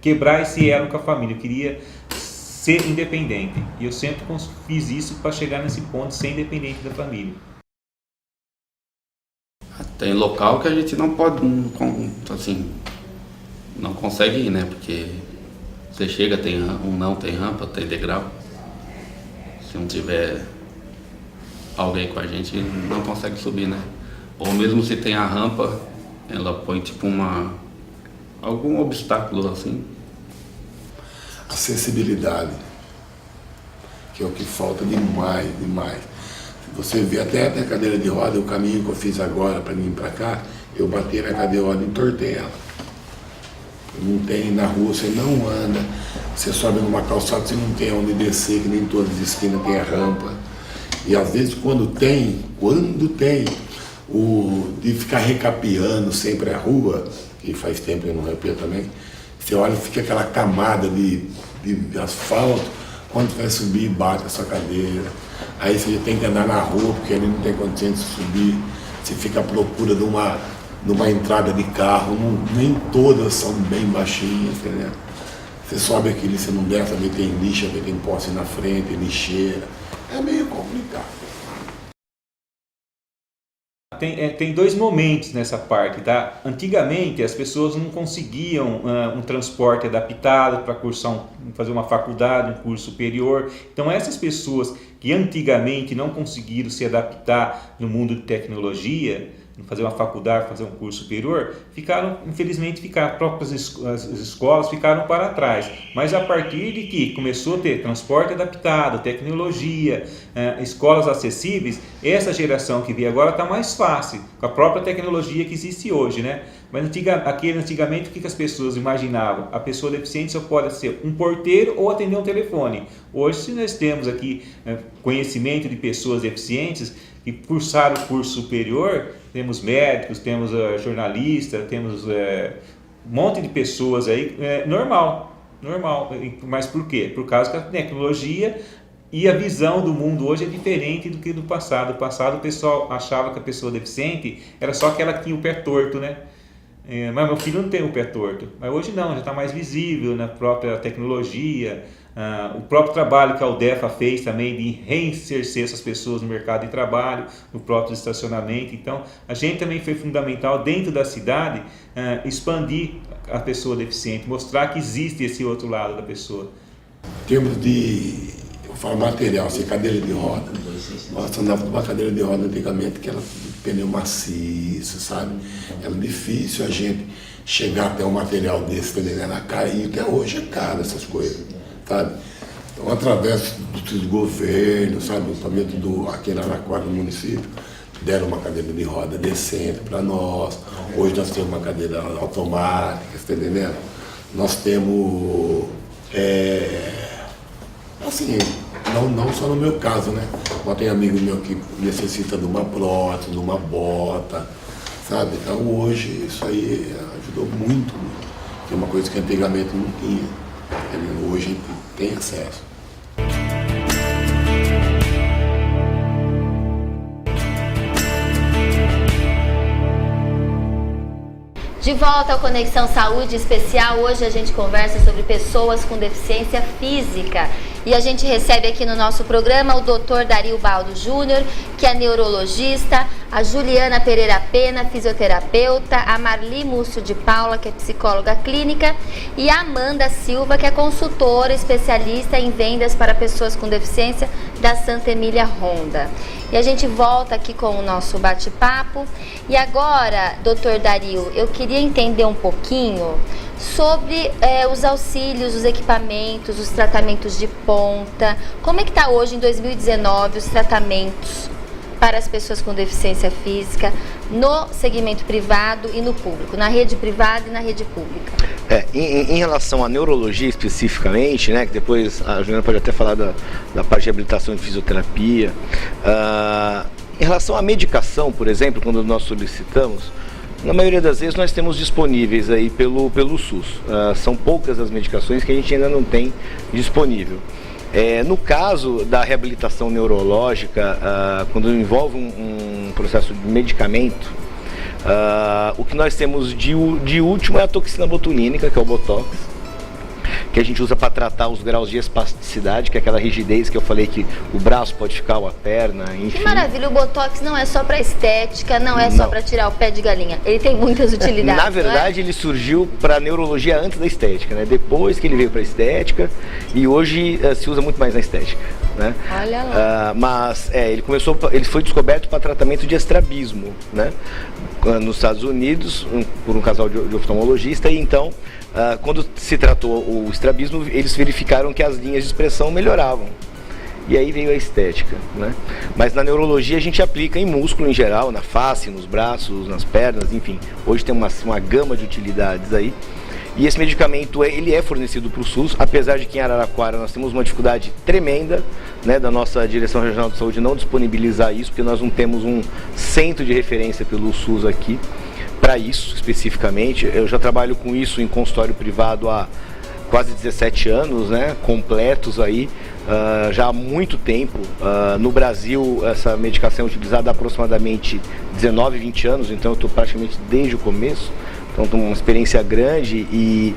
quebrar esse elo com a família. Eu queria ser independente. E eu sempre fiz isso para chegar nesse ponto de ser independente da família. Tem local que a gente não pode, assim, não consegue ir, né? Porque você chega, não tem rampa, tem degrau. Se não tiver alguém com a gente, não consegue subir, né? Ou mesmo se tem a rampa, ela põe tipo algum obstáculo assim. Acessibilidade, que é o que falta demais. Você vê até a cadeira de roda, o caminho que eu fiz agora para vir para cá, eu bati na cadeira de roda e entortei ela. Não tem na rua, você não anda, você sobe numa calçada, você não tem onde descer, que nem todas as esquinas tem a rampa. E às vezes quando tem, de ficar recapeando sempre a rua, que faz tempo que eu não repio também, você olha e fica aquela camada de asfalto, quando você vai subir, bate a sua cadeira. Aí você tem que andar na rua, porque ali não tem condição de subir. Você fica à procura de uma entrada de carro, nem todas são bem baixinhas, entendeu? Você sobe aqui, você não desce, ali tem lixa, ali tem poste na frente, lixeira. É meio complicado. Tem dois momentos nessa parte, tá? Antigamente as pessoas não conseguiam um transporte adaptado para fazer uma faculdade, um curso superior. Então essas pessoas que antigamente não conseguiram se adaptar no mundo de tecnologia, fazer uma faculdade, fazer um curso superior, infelizmente as próprias escolas ficaram para trás. Mas a partir de que começou a ter transporte adaptado, tecnologia, escolas acessíveis, essa geração que veio agora está mais fácil, com a própria tecnologia que existe hoje, né? Mas antigamente o que as pessoas imaginavam? A pessoa deficiente só pode ser um porteiro ou atender um telefone. Hoje, se nós temos aqui conhecimento de pessoas deficientes que cursaram o curso superior, temos médicos, temos jornalistas, temos um monte de pessoas aí, normal. Mas por quê? Por causa que a tecnologia e a visão do mundo hoje é diferente do que do passado. No passado o pessoal achava que a pessoa deficiente era só aquela que tinha o pé torto, né? Mas meu filho não tem o pé torto. Mas hoje não, já está mais visível na própria tecnologia. O próprio trabalho que a UDEFA fez também de reinserir essas pessoas no mercado de trabalho, no próprio estacionamento. Então, a gente também foi fundamental dentro da cidade expandir a pessoa deficiente, mostrar que existe esse outro lado da pessoa. Em termos de material, assim, cadeira de roda, nós andávamos numa cadeira de roda antigamente que era de pneu maciço, sabe? Era difícil a gente chegar até um material desse, era caro, e até hoje é caro essas coisas. Sabe? Então, através dos governos, sabe, aqui na Araraquara, no município, deram uma cadeira de roda decente para nós. Hoje nós temos uma cadeira automática, está entendendo? Nós temos, assim, não só no meu caso, né? Mas tem amigo meu que necessita de uma prótese, de uma bota, sabe? Então hoje isso aí ajudou muito. Que é uma coisa que antigamente não tinha. Hoje a gente tem acesso. De volta ao Conexão Saúde Especial, hoje a gente conversa sobre pessoas com deficiência física. E a gente recebe aqui no nosso programa o Dr. Dario Baldo Júnior, que é neurologista, a Juliana Pereira Pena, fisioterapeuta, a Marli Múcio de Paula, que é psicóloga clínica, e a Amanda Silva, que é consultora especialista em vendas para pessoas com deficiência da Santa Emília Honda. E a gente volta aqui com o nosso bate-papo. E agora, Dr. Dario, eu queria entender um pouquinho sobre os auxílios, os equipamentos, os tratamentos de ponta. Como é que está hoje, em 2019, os tratamentos para as pessoas com deficiência física no segmento privado e no público, na rede privada e na rede pública? Em relação à neurologia especificamente, né, que depois a Juliana pode até falar da parte de reabilitação e fisioterapia, em relação à medicação, por exemplo, quando nós solicitamos, na maioria das vezes nós temos disponíveis aí pelo SUS. São poucas as medicações que a gente ainda não tem disponível. No caso da reabilitação neurológica, quando envolve um processo de medicamento, o que nós temos de último é a toxina botulínica, que é o Botox, que a gente usa para tratar os graus de espasticidade, que é aquela rigidez que eu falei que o braço pode ficar ou a perna, enfim. Que maravilha, o Botox não é só para estética, não é só para tirar o pé de galinha, ele tem muitas utilidades. Na verdade, ele surgiu para neurologia antes da estética, né? Depois que ele veio para estética, e hoje se usa muito mais na estética, né? Olha lá. Mas ele foi descoberto para tratamento de estrabismo, né? Nos Estados Unidos, por um casal de oftalmologista, e então quando se tratou o estrabismo, eles verificaram que as linhas de expressão melhoravam. E aí veio a estética, né? Mas na neurologia a gente aplica em músculo em geral, na face, nos braços, nas pernas, enfim. Hoje tem uma gama de utilidades aí. E esse medicamento ele é fornecido para o SUS, apesar de que em Araraquara nós temos uma dificuldade tremenda, né, da nossa Direção Regional de Saúde não disponibilizar isso, porque nós não temos um centro de referência pelo SUS aqui para isso especificamente. Eu já trabalho com isso em consultório privado há quase 17 anos, né, completos aí, já há muito tempo. No Brasil essa medicação é utilizada há aproximadamente 19, 20 anos, então eu estou praticamente desde o começo, então tenho uma experiência grande e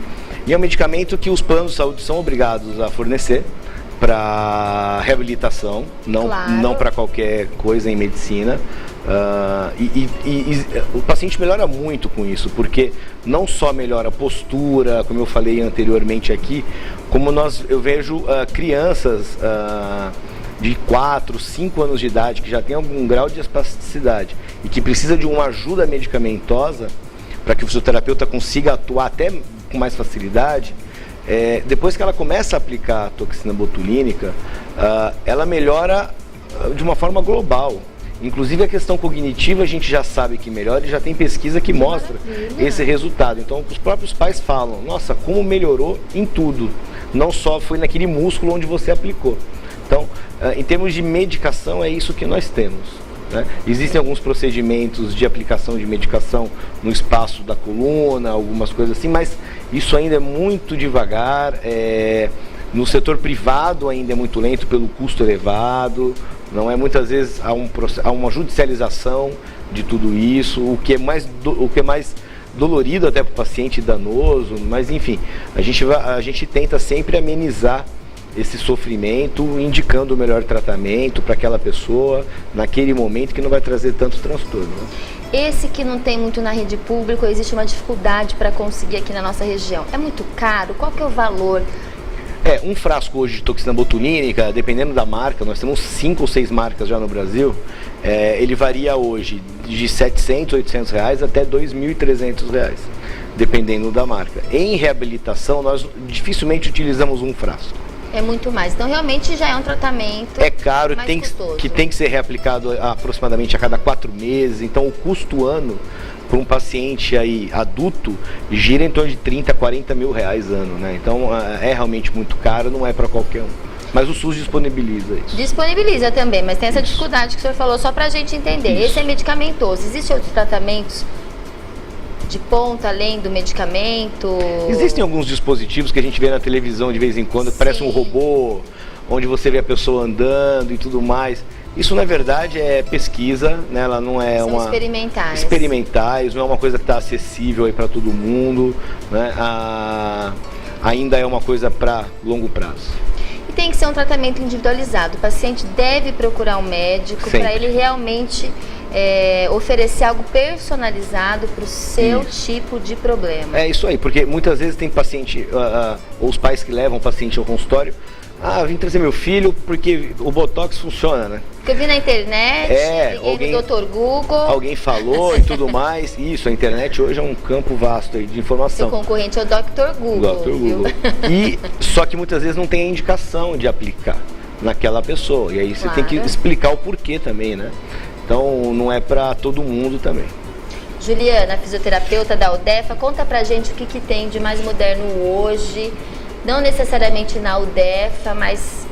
é um medicamento que os planos de saúde são obrigados a fornecer para reabilitação, não para qualquer coisa em medicina. O paciente melhora muito com isso, porque não só melhora a postura, como eu falei anteriormente aqui, como eu vejo crianças de 4, 5 anos de idade que já tem algum grau de espasticidade e que precisa de uma ajuda medicamentosa para que o fisioterapeuta consiga atuar até com mais facilidade. Depois que ela começa a aplicar a toxina botulínica, ela melhora de uma forma global. Inclusive a questão cognitiva a gente já sabe que melhora e já tem pesquisa que mostra esse resultado. Então os próprios pais falam, nossa, como melhorou em tudo, não só foi naquele músculo onde você aplicou. Então, em termos de medicação, é isso que nós temos, né? Existem alguns procedimentos de aplicação de medicação no espaço da coluna, algumas coisas assim, mas isso ainda é muito devagar. No setor privado ainda é muito lento pelo custo elevado. Não é, muitas vezes há uma judicialização de tudo isso, o que é mais dolorido até para o paciente, danoso, mas enfim, a gente tenta sempre amenizar esse sofrimento, indicando o melhor tratamento para aquela pessoa naquele momento, que não vai trazer tanto transtorno, né? Esse que não tem muito na rede pública, existe uma dificuldade para conseguir aqui na nossa região. É muito caro? Qual que é o valor? Um frasco hoje de toxina botulínica, dependendo da marca, nós temos 5 ou 6 marcas já no Brasil, ele varia hoje de 700, 800 reais até 2.300 reais, dependendo da marca. Em reabilitação, nós dificilmente utilizamos um frasco. É muito mais. Então, realmente já é um tratamento caro, mais custoso. Que tem que ser reaplicado aproximadamente a cada 4 meses. Então, o custo ano para um paciente aí adulto gira em torno de 30, 40 mil reais ano, né? Então, é realmente muito caro, não é para qualquer um. Mas o SUS disponibiliza isso. Disponibiliza também, mas tem essa dificuldade que o senhor falou, só para a gente entender. Esse é medicamentoso. Existem outros tratamentos de ponta, além do medicamento? Existem alguns dispositivos que a gente vê na televisão de vez em quando, que parece um robô, onde você vê a pessoa andando e tudo mais. Isso, na verdade, é pesquisa, né? Ela não é São experimentais, não é uma coisa que está acessível aí para todo mundo, né? Ainda é uma coisa para longo prazo. E tem que ser um tratamento individualizado. O paciente deve procurar um médico para ele realmente oferecer algo personalizado para o seu tipo de problema. É isso aí, porque muitas vezes tem paciente, ou os pais que levam o paciente ao consultório, vim trazer meu filho porque o Botox funciona, né? Porque eu vi na internet, liguei no Dr. Google. Alguém falou e tudo mais. Isso, a internet hoje é um campo vasto aí de informação. Seu concorrente é o Dr. Google. Dr. Google. Só que muitas vezes não tem a indicação de aplicar naquela pessoa. E aí você tem que explicar o porquê também, né? Então não é para todo mundo também. Juliana, fisioterapeuta da UDEFA, conta pra gente o que tem de mais moderno hoje, não necessariamente na UDEFA, mas...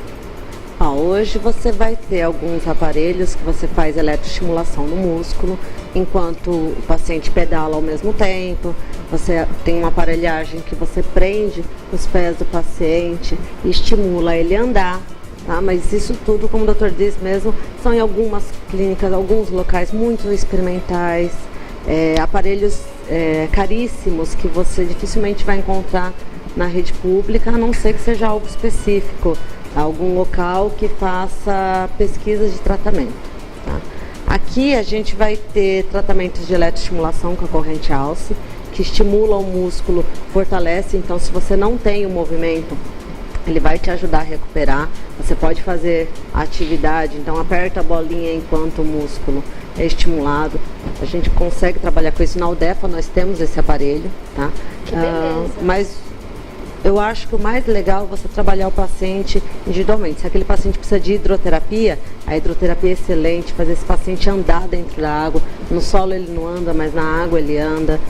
Hoje você vai ter alguns aparelhos que você faz eletroestimulação no músculo, enquanto o paciente pedala ao mesmo tempo. Você tem uma aparelhagem que você prende os pés do paciente e estimula ele a andar. Tá? Mas isso tudo, como o doutor diz mesmo, são em algumas clínicas, alguns locais muito experimentais, aparelhos caríssimos que você dificilmente vai encontrar na rede pública, a não ser que seja algo específico, algum local que faça pesquisas de tratamento. Tá? Aqui a gente vai ter tratamentos de eletroestimulação com a corrente Alce, que estimula o músculo, fortalece, então se você não tem o movimento, ele vai te ajudar a recuperar. Você pode fazer a atividade, então aperta a bolinha enquanto o músculo é estimulado. A gente consegue trabalhar com isso. Na UDEFA nós temos esse aparelho, tá? Que beleza. Mas eu acho que o mais legal é você trabalhar o paciente individualmente. Se aquele paciente precisa de hidroterapia, a hidroterapia é excelente, fazer esse paciente andar dentro da água. No solo ele não anda, mas na água ele anda.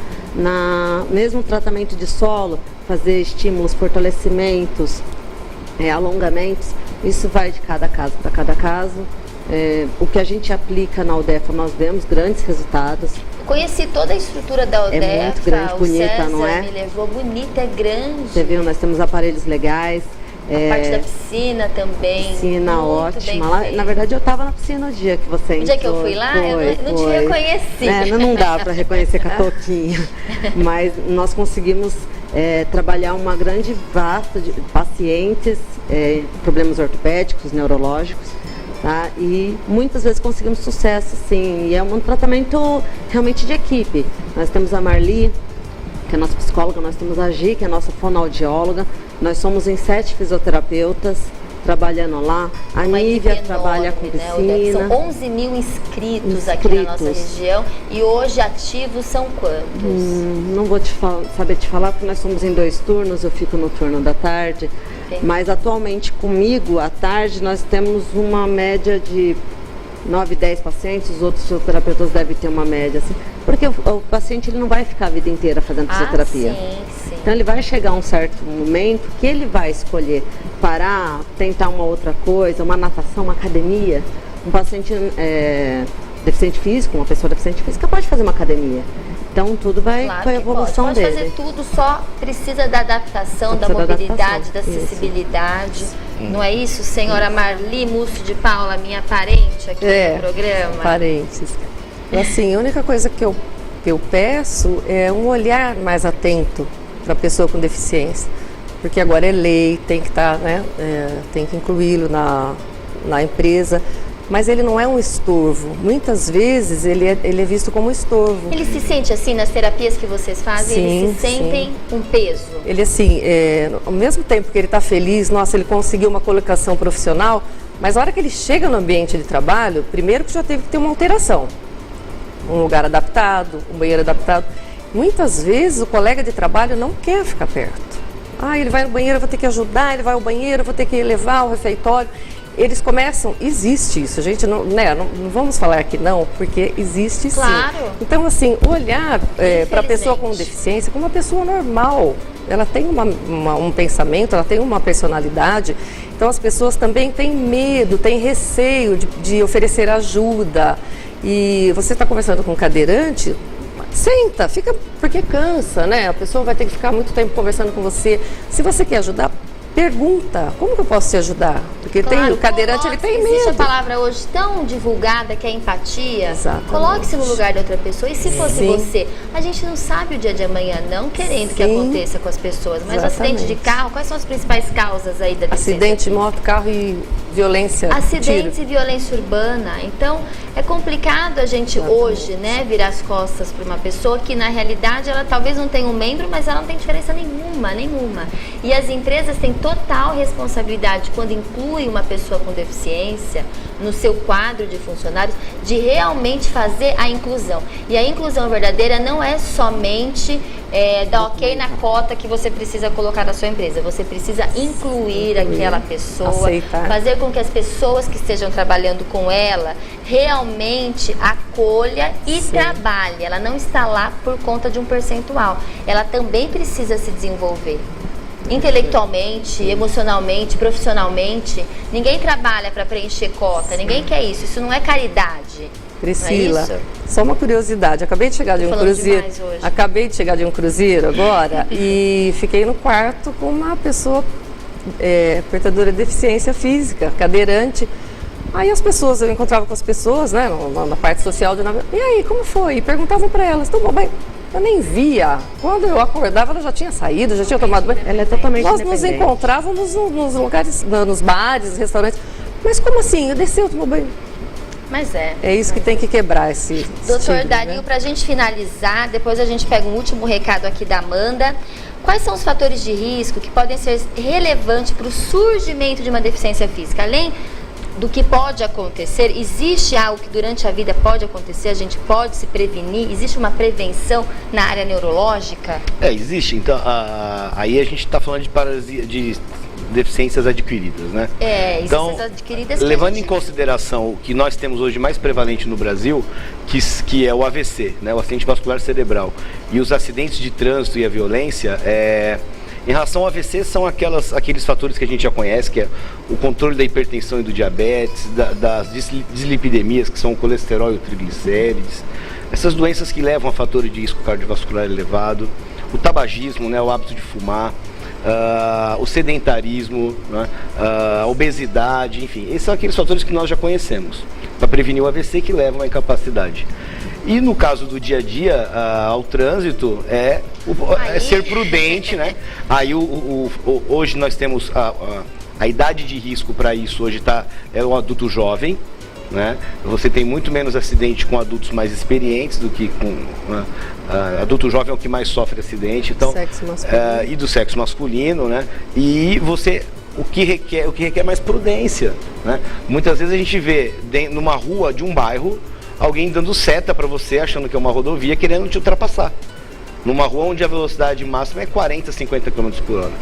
Mesmo tratamento de solo, fazer estímulos, fortalecimentos, alongamentos, isso vai de cada caso para cada caso. O que a gente aplica na UDEFA, nós vemos grandes resultados. Conheci toda a estrutura da UDEFA, é muito grande, bonita, César não é? Me levou, bonita, é grande. Você viu, nós temos aparelhos legais. A parte da piscina também. Piscina ótima. Lá, na verdade, eu estava na piscina o dia que você entrou. O dia que eu fui lá, eu não te reconheci. Não dá para reconhecer com a touquinha. Mas nós conseguimos trabalhar uma grande vasta de pacientes, problemas ortopédicos, neurológicos. Tá? E muitas vezes conseguimos sucesso, sim. E é um tratamento realmente de equipe. Nós temos a Marli, que é a nossa psicóloga, nós temos a Gi, que é a nossa fonoaudióloga. Nós somos em 7 fisioterapeutas trabalhando lá. A Nívia trabalha com piscina. São 11 mil inscritos aqui na nossa região. E hoje ativos são quantos? Não vou saber te falar, porque nós somos em 2 turnos, eu fico no turno da tarde. Entendi. Mas atualmente comigo, à tarde, nós temos uma média de 9, 10 pacientes, os outros fisioterapeutas devem ter uma média assim, porque o paciente ele não vai ficar a vida inteira fazendo fisioterapia. Sim. Então ele vai chegar a um certo momento que ele vai escolher parar, tentar uma outra coisa, uma natação, uma academia. Um paciente deficiente físico, uma pessoa deficiente física pode fazer uma academia. Então tudo vai com a evolução dele. Pode fazer tudo, só precisa da adaptação, da mobilidade, da acessibilidade. Não é isso, senhora Marli Múcio de Paula, minha parente aqui no programa? Parentes. Assim, a única coisa que eu peço é um olhar mais atento para a pessoa com deficiência. Porque agora é lei, tem que estar, tem que incluí-lo na empresa. Mas ele não é um estorvo. Muitas vezes ele é visto como estorvo. Ele se sente assim nas terapias que vocês fazem? Sim, eles se sentem um peso? Ele assim, ao mesmo tempo que ele está feliz, nossa, ele conseguiu uma colocação profissional, mas a hora que ele chega no ambiente de trabalho, primeiro que já teve que ter uma alteração. Um lugar adaptado, um banheiro adaptado. Muitas vezes o colega de trabalho não quer ficar perto. Ele vai no banheiro, eu vou ter que ajudar, ele vai ao banheiro, eu vou ter que levar ao refeitório. Eles começam, existe isso, a gente não vamos falar que não, porque existe sim. Claro. Então, assim, olhar para a pessoa com deficiência como uma pessoa normal, ela tem um pensamento, ela tem uma personalidade, então as pessoas também têm medo, têm receio de oferecer ajuda. E você está conversando com um cadeirante, senta, fica, porque cansa, né? A pessoa vai ter que ficar muito tempo conversando com você. Se você quer ajudar, pergunta, como que eu posso te ajudar? Porque o cadeirante, ele tem medo. Existe a palavra hoje tão divulgada que é empatia. Exatamente. Coloque-se no lugar de outra pessoa. E se fosse você? A gente não sabe o dia de amanhã, não querendo que aconteça com as pessoas. Mas acidente de carro, quais são as principais causas aí da deficiência? Acidente de moto, carro e violência. Acidentes e violência urbana. Então, é complicado a gente hoje, virar as costas para uma pessoa que, na realidade, ela talvez não tenha um membro, mas ela não tem diferença nenhuma. E as empresas têm todo total responsabilidade, quando inclui uma pessoa com deficiência no seu quadro de funcionários, de realmente fazer a inclusão. E a inclusão verdadeira não é somente dar ok na cota que você precisa colocar na sua empresa. Você precisa incluir aquela pessoa, aceitar, fazer com que as pessoas que estejam trabalhando com ela realmente acolha e trabalhe. Ela não está lá por conta de um percentual. Ela também precisa se desenvolver. Intelectualmente, emocionalmente, profissionalmente. Ninguém trabalha para preencher cota, ninguém quer isso. Isso não é caridade. Priscila, não é isso? Só uma curiosidade. Acabei de chegar de um cruzeiro. Acabei de chegar de um cruzeiro agora e fiquei no quarto com uma pessoa portadora de deficiência física, cadeirante. Aí as pessoas, eu encontrava com as pessoas, né, na parte social de e aí, como foi? E perguntavam para elas, tomou bem? Eu nem via. Quando eu acordava, ela já tinha saído, já tinha tomado banho. Ela é totalmente Nós nos encontrávamos nos lugares, nos bares, restaurantes. Mas como assim? Eu desci, eu tomou banho. Mas é. É isso que tem que quebrar esse Doutor Dario, para a gente finalizar, depois a gente pega um último recado aqui da Amanda. Quais são os fatores de risco que podem ser relevantes para o surgimento de uma deficiência física? Além do que pode acontecer, existe algo que durante a vida pode acontecer, a gente pode se prevenir? Existe uma prevenção na área neurológica? Existe. Então, aí a gente está falando de deficiências adquiridas, né? Então, adquiridas levando em consideração o que nós temos hoje mais prevalente no Brasil, que é o AVC, né? O acidente vascular cerebral, e os acidentes de trânsito e a violência, em relação ao AVC, são aqueles fatores que a gente já conhece, que é o controle da hipertensão e do diabetes, das dislipidemias, que são o colesterol e o triglicérides, essas doenças que levam a fatores de risco cardiovascular elevado, o tabagismo, né, o hábito de fumar, o sedentarismo, né, a obesidade, enfim, esses são aqueles fatores que nós já conhecemos para prevenir o AVC, que levam à incapacidade. E no caso do dia a dia, ao trânsito, é ser prudente, né? Aí hoje nós temos a idade de risco para isso, hoje é o adulto jovem, né? Você tem muito menos acidente com adultos mais experientes do que com adulto jovem, é o que mais sofre acidente, então, e do sexo masculino, né? E o que requer mais prudência, né? Muitas vezes a gente vê numa rua de um bairro alguém dando seta para você, achando que é uma rodovia, querendo te ultrapassar, numa rua onde a velocidade máxima é 40, 50 km por hora.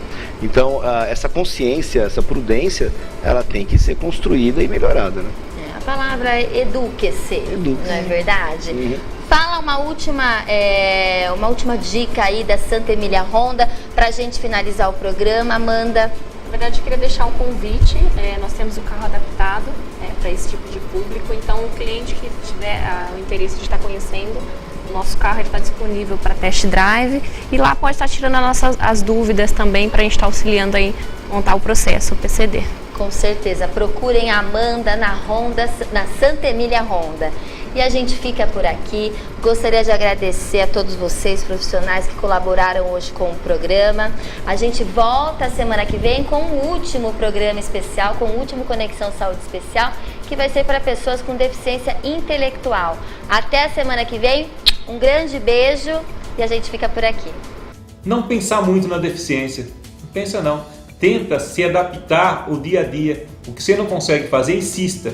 Então, essa consciência, essa prudência, ela tem que ser construída e melhorada, né? A palavra é eduque-se, não é verdade? Uhum. Fala uma última dica aí da Santa Emília Honda para a gente finalizar o programa, Amanda. Na verdade, eu queria deixar um convite. Nós temos um carro adaptado para esse tipo de público, então o cliente que tiver o interesse de estar conhecendo o nosso carro, está disponível para test drive, e lá pode estar tirando as dúvidas também, para a gente estar auxiliando aí montar o processo, o PCD. Com certeza, procurem a Amanda na Santa Emília Honda. E a gente fica por aqui. Gostaria de agradecer a todos vocês, profissionais, que colaboraram hoje com o programa. A gente volta a semana que vem com o último programa especial, com o último Conexão Saúde Especial, que vai ser para pessoas com deficiência intelectual. Até a semana que vem, um grande beijo e a gente fica por aqui. Não pensar muito na deficiência, não pensa não. Tenta se adaptar ao dia a dia. O que você não consegue fazer, insista,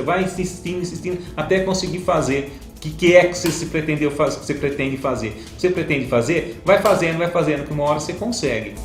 vai insistindo até conseguir fazer. O que é que você pretende fazer? Você pretende fazer? Vai fazendo, que uma hora você consegue.